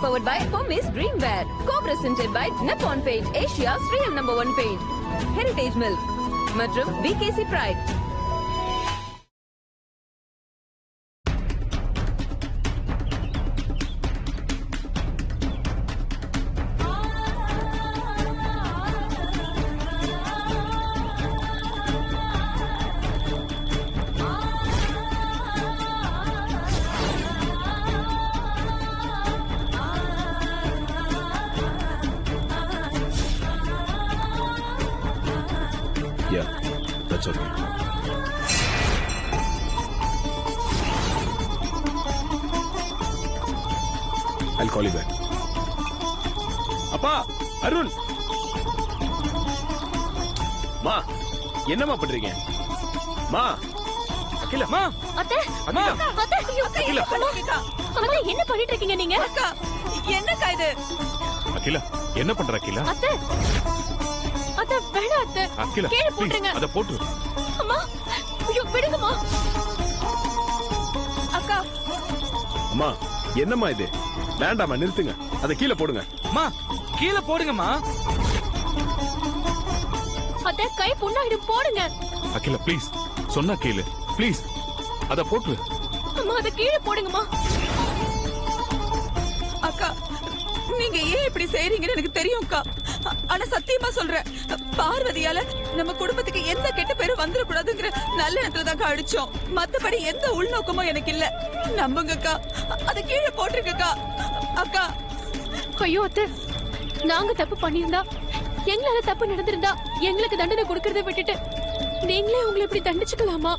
powered by Hermes Dreamwear. Co-presented by Nippon Paint, Asia's real #1 paint. Heritage Milk மற்றும் BKC Pride. Yeah, that's okay. I'll call you back. அப்பா அருண், மா என்னம்மா பண்றீங்க? மா அகிலா, மா அத்தை, அம்மா, அத்தை, அகிலா, அம்மா என்ன பண்ணிட்டு இருக்கீங்க நீங்க? அக்கா, என்னக்கா இது? அகிலா என்ன பண்ற அகிலா? அத்தை, அத்தை வேணாம் அத்தை, அகிலா கீழே போட்டுருங்க. அத போட்டு. அம்மா, ஐயோ விடுங்கம்மா. அக்கா, அம்மா என்னம்மா இது? வேண்டாமா, நிறுத்துங்க, அத கீழே போடுங்க. அம்மா கீழே போடுங்கம்மா. அத்தை கை புண்ணாயிடும், போடுங்க. அகிலா ப்ளீஸ், சொன்னா கேளு ப்ளீஸ், அத போட்டு. அம்மா அத கீழே போடுங்கம்மா. அக்கா, நீங்க ஏன் இப்படி செய்றீங்கன்னு எனக்கு தெரியும்க்கா. ஆனா சத்தியமா சொல்றேன், பார்வதியால நம்ம குடும்பத்துக்கு எந்த கெட்ட பேரும் வந்துடக்கூடாதுங்கிற நல்ல எண்ணத்துல தான் அடிச்சோம். மத்தபடி எந்த உள்நோக்கமும் எனக்கு இல்ல. நம்புங்கக்கா, அத கீழே போட்டுருக்கக்கா. அக்கா, ஐயோ அத்தை, நாங்க தப்பு பண்ணிருந்தா, எங்களால தப்பு நடந்திருந்தா எங்களுக்கு தண்டனை கொடுக்கறத விட்டுட்டு நீங்களே உங்களை இப்படி தண்டிச்சுக்கலாமா?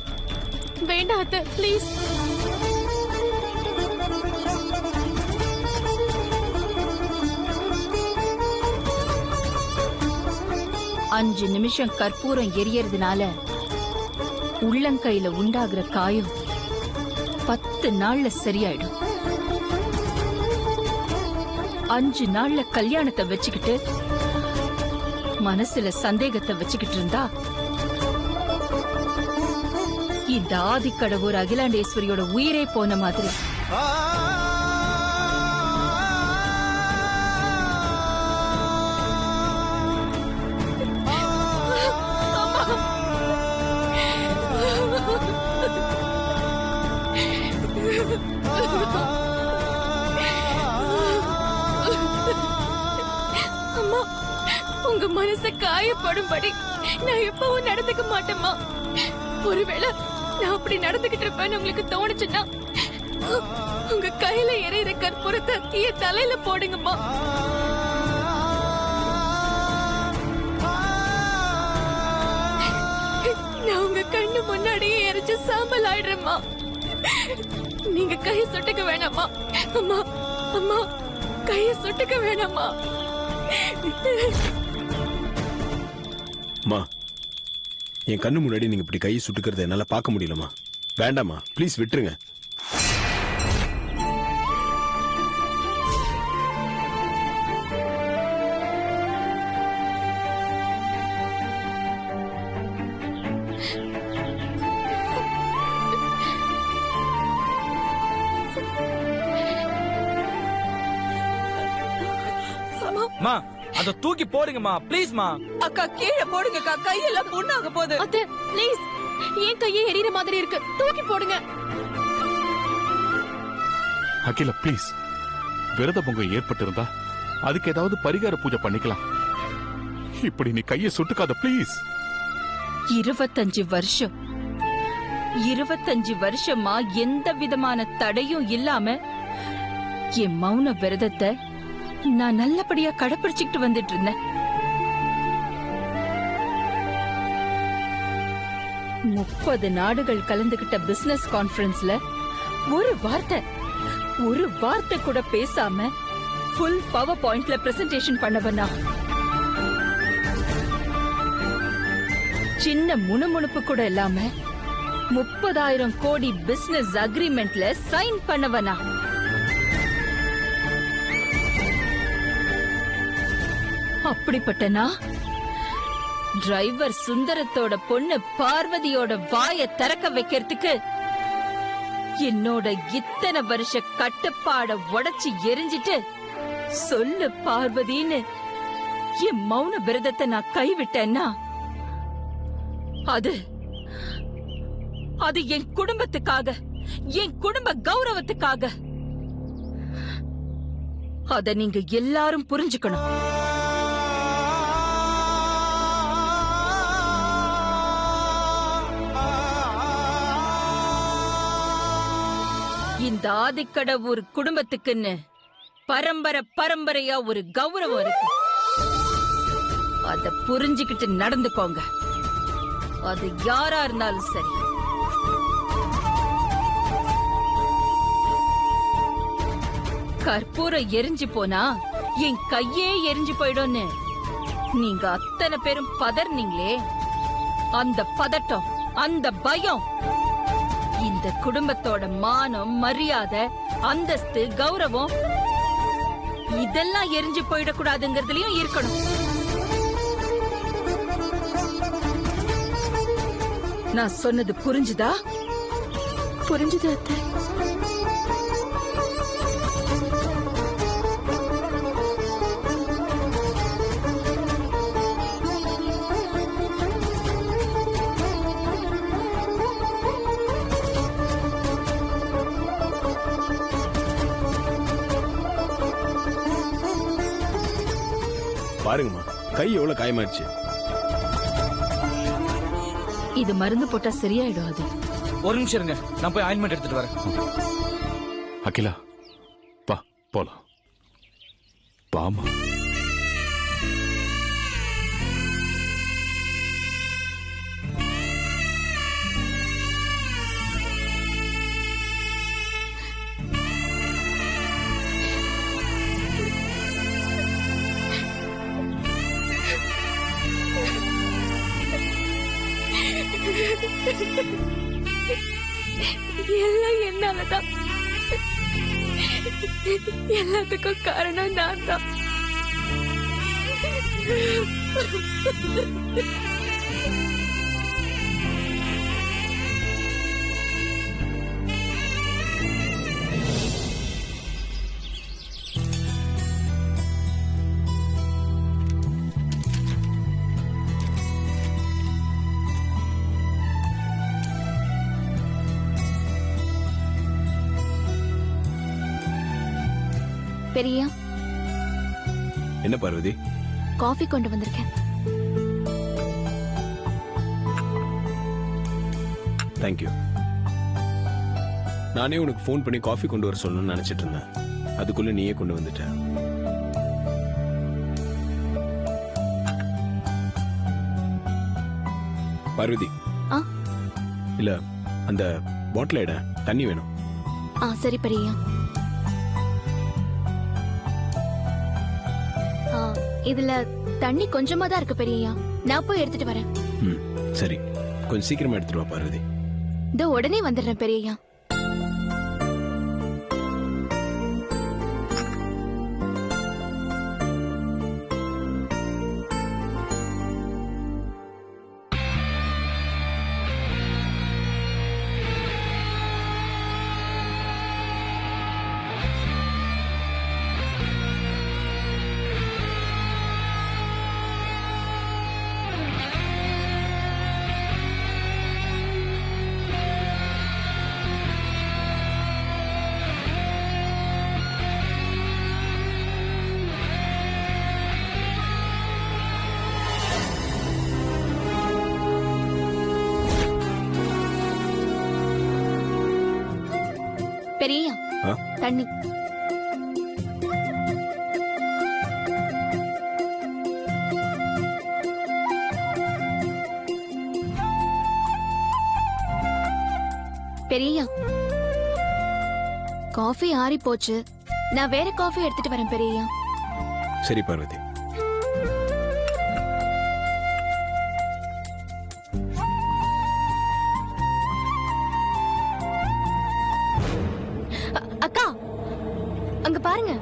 வேண்டாம் அத்தை, ப்ளீஸ். அஞ்சு நிமிஷம் கற்பூரம் எரியறதுனால உள்ளங்கையில உண்டாகிற காயம் 10 நாள்ல சரியாயிடும். 5 நாள்ல கல்யாணத்தை வச்சுக்கிட்டு மனசுல சந்தேகத்தை வச்சுக்கிட்டு இருந்தா இந்த ஆதிக்கடவுர் அகிலாண்டேஸ்வரியோட உயிரே போன மாதிரி. அம்மா, உங்க மனச காயப்படும்படி நான் எப்பவும் நடந்துக்க மாட்டேம்மா. ஒருவேளை நான் அப்படி நடந்துகிட்டு இருப்பேன்னு உங்களுக்கு தோணுச்சுன்னா உங்க கையில எறிகிற கற்பூரத்தை என் தலையில போடுங்கம்மா. நான் உங்க கண்ணு முன்னாடியே எரிச்சு சாம்பல் ஆயிடுறேம்மா. நீங்க கையை சுட்டுக்க வேணாமா? அம்மா, அம்மா கையை சுட்டுக்க வேணாமா? அம்மா, என் கண்ணு முன்னாடி நீங்க இப்படி கையை சுட்டுக்கிறத என்னால பார்க்க முடியலமா. வேண்டாமா, ப்ளீஸ் விட்டுருங்க. அம்மா அத தூக்கி போடுங்கம்மா, ப்ளீஸ்மா. அக்கா கீழே போடுங்கக்கா, கையெல்லாம் புண்ணாக போகுது. அத்தை ப்ளீஸ், ஏன் கையே எரியற மாதிரி இருக்கு, தூக்கி போடுங்க. அகிலா ப்ளீஸ், விரத பொங்கல் ஏற்பட்டிருந்தா அதுக்கு ஏதாவது பரிகார பூஜை பண்ணிக்கலாம். இப்படி நீ கையை சுட்டுக்காத ப்ளீஸ். 25 வருஷமா எந்த விதமான தடையும் இல்லாம என் மௌன விரதத்தை நான் நல்லபடியா கடைபிடிச்சுக்கிட்டு வந்துட்டு இருந்தேன். 30 நாடுகள் கலந்துகிட்ட பிசினஸ் கான்ஃபரன்ஸ்ல ஒரு வார்த்தை கூட பேசாம ஃபுல் பவர் பாயிண்ட்ல பிரசன்டேஷன் பண்ணவனா. சின்ன முணுமுணுப்பு கூட இல்லாம 30,000 கோடி பிசினஸ் அக்ரிமெண்ட்ல சைன் பண்ணவனா. அப்படிப்பட்டனா டிரைவர் சுந்தரத்தோட பொண்ணு பார்வதியோட வாய திறக்க வைக்கிறதுக்கு என்னோட இத்தனை வருஷ கட்டுப்பாட உடைச்சு எரிஞ்சிட்டு சொல்லு பார்வதின்னு என் மௌன விரதத்தை நான் கைவிட்டேன்னா அது அது என் குடும்பத்துக்காக, என் குடும்ப கௌரவத்துக்காக. அத நீங்க எல்லாரும் புரிஞ்சுக்கணும். இந்த ஆதிக்கடவுர் குடும்பத்துக்குன்னு பரம்பரையா ஒரு கௌரவம் இருக்கு. அத புரிஞ்சுக்கிட்டு நடந்துக்கோங்க. அது யாரா இருந்தாலும் சரி. கற்பூரம் எரிஞ்சு போனா என் கையே எரிஞ்சு போயிடும்னு நீங்க அத்தனை பேரும் பதர்னீங்களே, அந்த பதட்டம், அந்த பயம் இந்த குடும்பத்தோட மானம், மரியாதை, அந்தஸ்து, கௌரவம் இதெல்லாம் எரிஞ்சு போயிடக்கூடாதுங்கிறதுலயும் இருக்கணும். நான் சொன்னது புரிஞ்சுதா? புரிஞ்சுது அத்தை. பாருங்கம்மா, கை எவ்வளவு காயமாச்சு. இது மருந்து போட்டா சரியாயிடும். அது ஒரு நிமிஷம் இருங்க, நான் போய் ஆயின்மெண்ட் எடுத்துட்டு வரேன். அகிலா வா போலாம். வாமா. எல்லாம் என்னாலதான். எல்லாத்துக்கும் காரணம் நான் தான். பெரியா, என்ன பார்வதி? காஃபி கொண்டு வந்திருக்கேன். தேங்க்யூ. நானே உனக்கு ஃபோன் பண்ணி காஃபி கொண்டு வர சொல்லணும்னு நினைச்சிட்டு இருந்தேன். அதுக்குள்ள நீயே கொண்டு வந்துட்ட. பார்வதி, இல்ல அந்த பாட்டில் எட, தண்ணி வேணும். சரி பெரியா. இதுல தண்ணி கொஞ்சமா தான் இருக்கு பெரியா. நான் போய் எடுத்துட்டு வரேன். சரி, கொஞ்சம் சீக்கிரமா எடுத்துட்டு வா பார்வதி. இதோ உடனே வந்துடுறேன் பெரியா. பெரியா, தண்ணி. பெரியா, காஃபி ஆறி போச்சு. நான் வேற காஃபி எடுத்துட்டு வரேன் பெரியா. சரி பார்வதி. அக்கா, அங்க பாருங்க.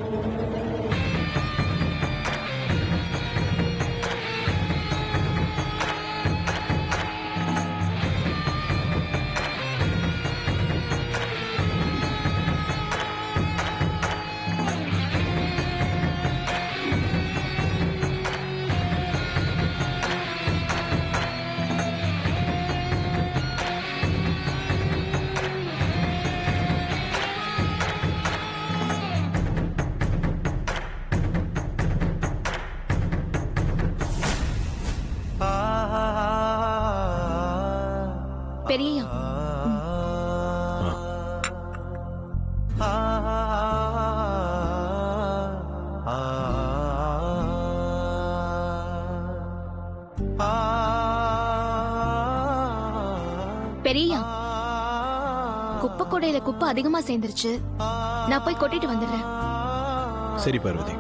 பெரியய்யா. பெரியய்யா, குப்பை கூடையில குப்பை அதிகமா சேர்ந்துருச்சு. நான் போய் கொட்டிட்டு வந்துடுறேன். சரி பார்வதி.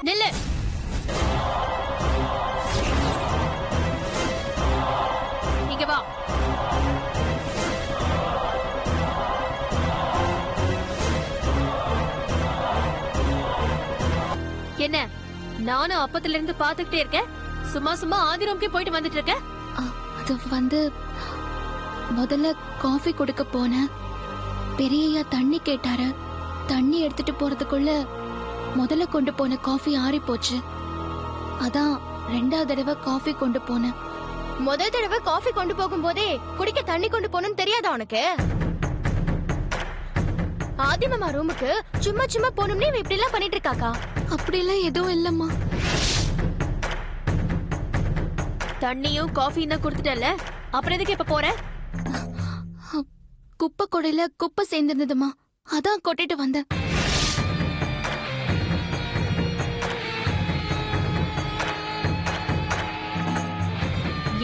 நில்லு. இங்க வா. என்ன, நானும் அப்பத்துல இருந்து பாத்துக்கிட்டே இருக்கேன். சும்மா சும்மா ஆதி ரூம்க்கே போயிட்டு வந்துட்டு இருக்க. அது வந்து முதல்ல காஃபி கொடுக்க போனேன். பெரியய்யா தண்ணி கேட்டாரு. தண்ணி எடுத்துட்டு போறதுக்குள்ள முதல்ல கொண்டு போன காஃபி ஆறி போச்சு. அதான் ரெண்டாவது தடவை காஃபி கொண்டு போனேன். முதல் தடவை காஃபி கொண்டு போகும்போதே குடிக்க தண்ணி கொண்டு போகணும்னு தெரியாதா உனக்கு? ஆதிமாமா ரூமுக்கு சும்மா சும்மா போகணும்னு இவ இப்படி எல்லாம் பண்ணிட்டு இருக்காக்கா. அப்படிலாம் எதுவும் இல்லம்மா. தண்ணியும் காஃபியும் தான் கொடுத்துட்டல, அப்புறம் எதுக்கு இப்ப போற? குப்பை கொடையில குப்பை சேர்ந்திருந்ததுமா, அதான் கொட்டிட்டு வந்தேன்.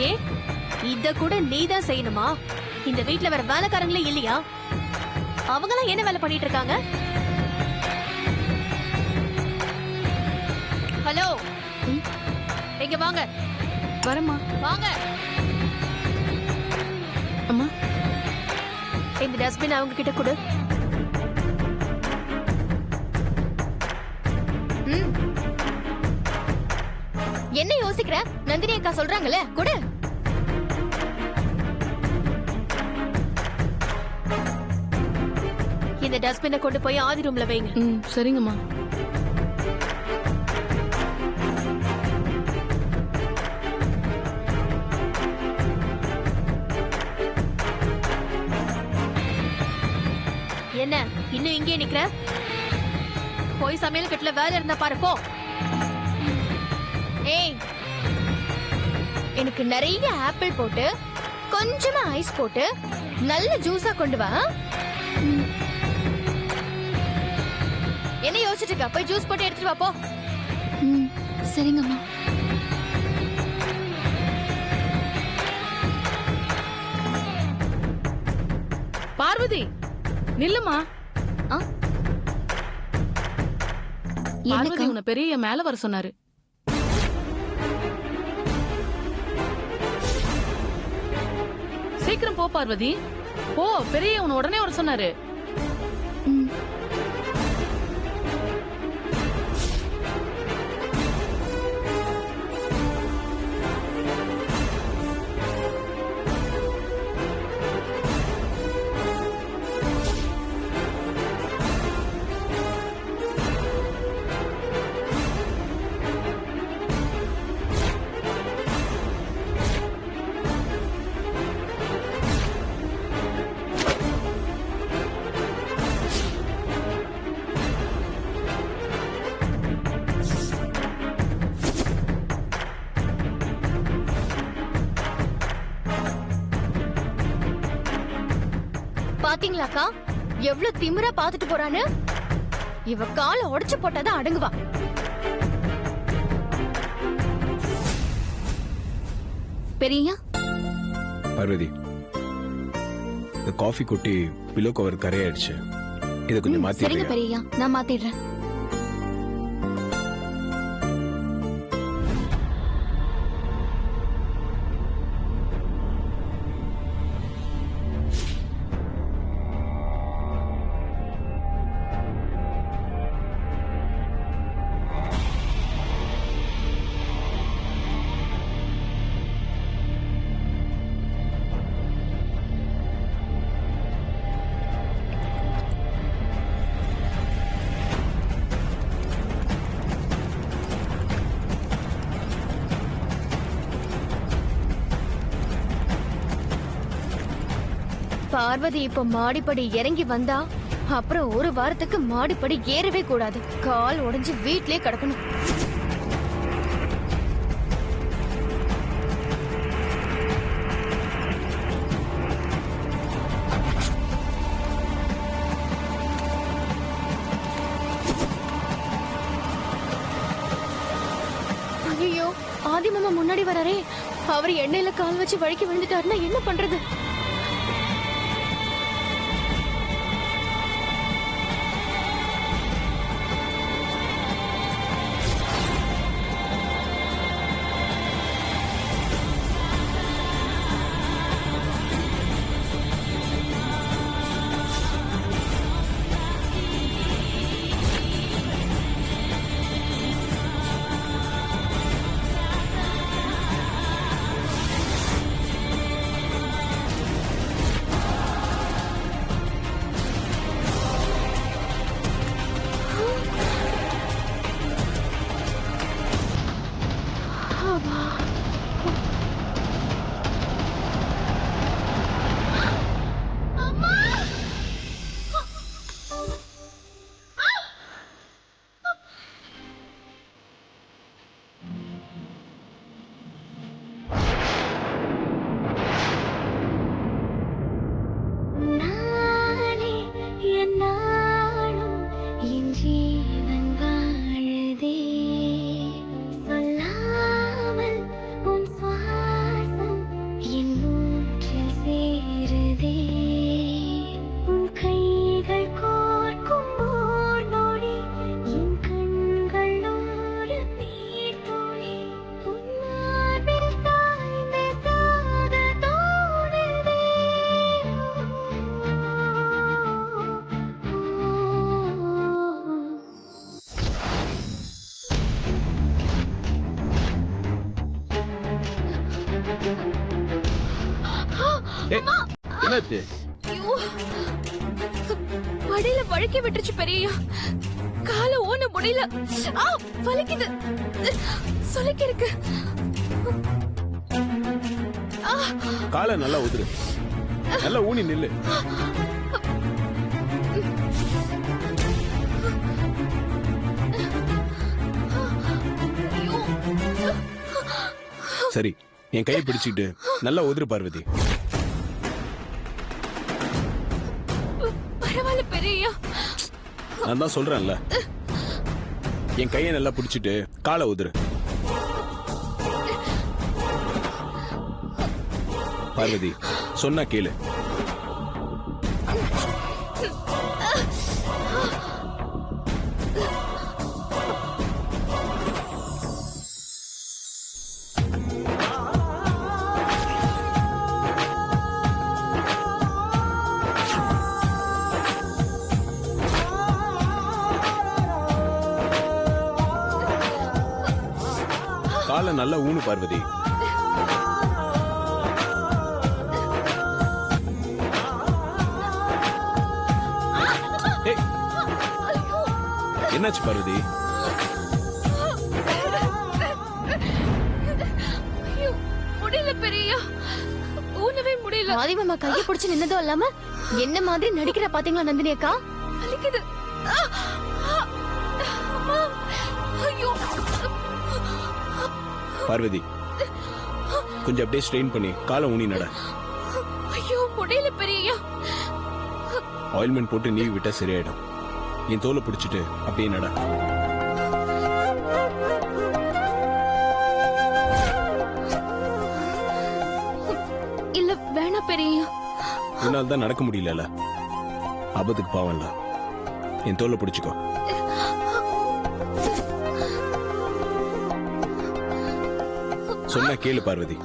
ஏ, இத கூட நீதான் செய்யணுமா? இந்த வீட்ல வேற வேலைக்காரங்களே இல்லையா? அவங்களாம் என்ன வேலை பண்ணிட்டு இருக்காங்க? ஹலோ, இங்க வாங்க. வரமா. வாங்க. அம்மா, இந்த டஸ்ட்பின் அவங்க கிட்ட கொடு. ம். என்ன யோசிக்கிற? நந்தினி அக்கா சொல்றாங்கல்ல, கொடு. இந்த டஸ்ட்பினை கொண்டு போய் ஆதி ரூம்ல வைங்க. சரிங்கம்மா. என்ன இன்னும் இங்கே நிக்கிற? போய் சமையல் கட்டுல வேலை இருந்தா பாரு, போ. ஏய், எனக்கு நிறைய ஆப்பிள் போட்டு கொஞ்சமா ஐஸ் போட்டு நல்ல ஜூஸா கொண்டு வா. என்ன யோசிச்சுட்டு இருக்க? போய் ஜூஸ் போட்டு எடுத்துட்டு வா, போ. சரிங்கம்மா. பார்வதி, நில்லுமா. பார்வதி, உன்னை பெரிய மேல வர சொன்னாரு. சீக்கிரம் போ பார்வதி, போ. பெரிய உன்னை உடனே வர சொன்னாரு. பாத்தீங்களாக்கா எவ்வளவு திமிரா பாத்துட்டு போறான்னு? இவ கால உடைச்சு போட்டாதான் அடங்குவா. பெரியய்யா, பார்வதி, இந்த காஃபி கொட்டி பிலோ கவர் கரையாயிடுச்சு. இதை கொஞ்சம் சரிங்க மாத்தி. பெரியய்யா, நான் மாத்திடுறேன். பார்வதி இப்ப மாடிப்படி இறங்கி வந்தா அப்புறம் ஒரு வாரத்துக்கு மாடிப்படி ஏறவே கூடாது. கால் உடைஞ்சு வீட்லயே கிடக்கணும். ஐயோ, ஆதி மாமா முன்னாடி வராரே. அவர் எண்ணெயில கால் வச்சு வழுக்கி விழுந்துட்டாருன்னா என்ன பண்றது? என்னாச்சு? வடையில வழுக்கி விட்டுருச்சு பெரியய்யா. காலை ஓன முடியல. வலிக்குது. சொலிக்கு இருக்கு. காலை நல்லா உதிரு. நல்லா ஊனி நில்லு. சரி, என் கையை பிடிச்சிட்டு நல்லா உதிரு பார்வதி. பரவாயில்ல பெரியய்யா. நான் தான் சொல்றேன்ல, என் கையை நல்லா பிடிச்சிட்டு காலை உதிரு. பார்வதி, சொன்னா கேளு. காலை நல்லா ஊனு பார்வதி. என்னாச்சு பார்வதி? முடியல பெரியய்யா, ஊனவே முடியல. ஆதி மாமா கையை பிடிச்சு நின்னதும் இல்லாம என்ன மாதிரி நடிக்கிற பாத்தீங்களா நந்தினி அக்கா? வலிக்குது. பார்வதி, கொஞ்சம் அப்படியே ஸ்ட்ரெயின் பண்ணி காலை ஊனி நட. ஐயோ முடியல பெரியய்யா. ஆயில்மெண்ட் போட்டு நீவி விட்டா சரியாயிடும். என் தோலை பிடிச்சிட்டு அப்படியே நட. இல்ல வேணா பெரியய்யா. இதனால தான் நடக்க முடியல. ஆபத்துக்கு பாவம்ல. என் தோலை பிடிச்சுக்கோ. சொன்னா கேளு பார்வதி.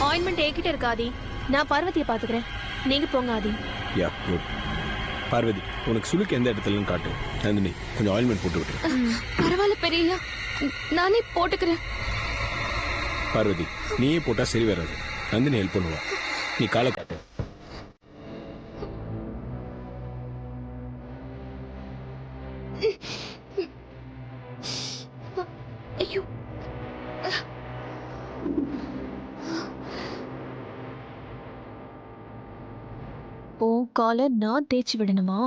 ஆயின்மெண்ட் ஏகிட்ட இருக்கு ஆதி. நான் பார்வதியை பாத்துக்கிறேன். நீங்க போங்க ஆதி. யா குட். பார்வதி, உனக்கு சுளுக்கு எந்த இடத்துலன்னு காட்டு. நந்தினி, கொஞ்சம் ஆயில்மெண்ட் போட்டு விட்டு. பரவாயில்ல பெரியய்யா, நானே போட்டுக்கிறேன். பார்வதி, நீயே போட்டா சரி வராது. நந்தினி ஹெல்ப் பண்ணுவா. நீ காலை ஐயோ ஓ காலை நான் தேய்ச்சி விடணுமா?